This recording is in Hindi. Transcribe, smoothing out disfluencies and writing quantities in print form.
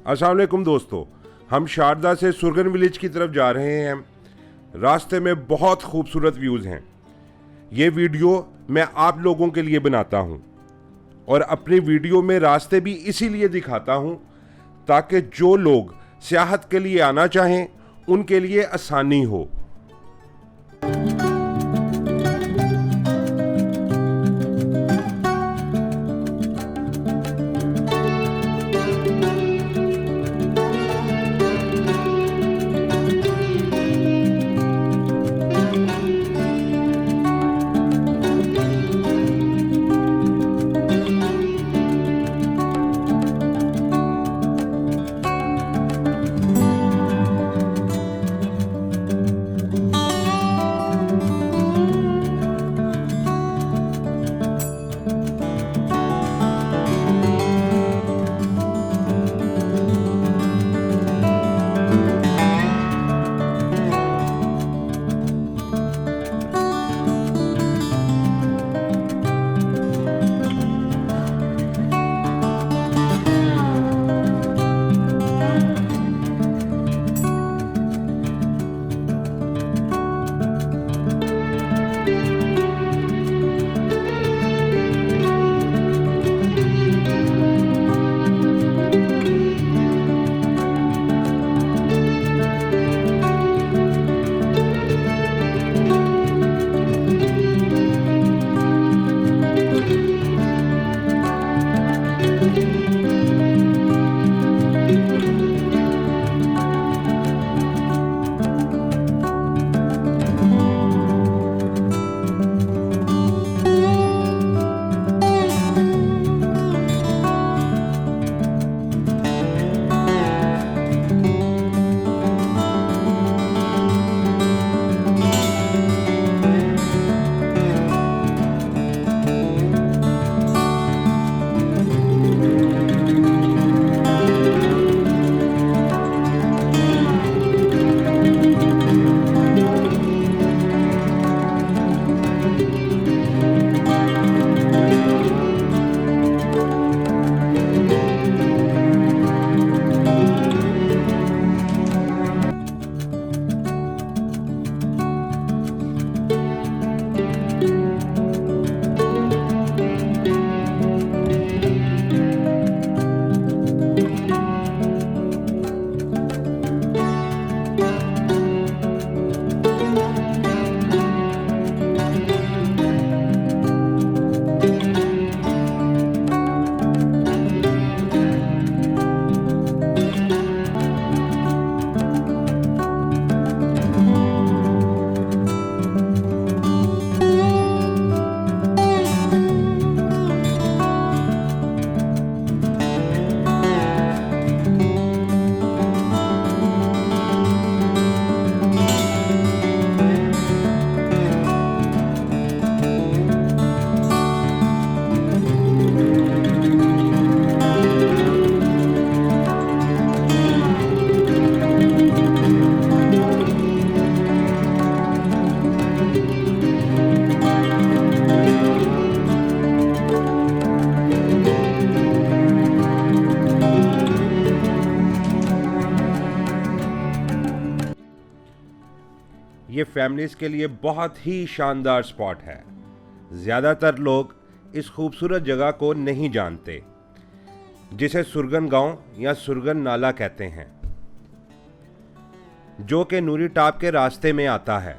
अस्सलाम वालेकुम दोस्तों, हम शारदा से सुरगन विलेज की तरफ जा रहे हैं। रास्ते में बहुत खूबसूरत व्यूज़ हैं। ये वीडियो मैं आप लोगों के लिए बनाता हूँ और अपनी वीडियो में रास्ते भी इसीलिए दिखाता हूँ ताकि जो लोग सियाहत के लिए आना चाहें उनके लिए आसानी हो। ये फैमिलीज़ के लिए बहुत ही शानदार स्पॉट है। ज़्यादातर लोग इस खूबसूरत जगह को नहीं जानते, जिसे सुरगन गांव या सुरगन नाला कहते हैं, जो कि नूरी टाप के रास्ते में आता है।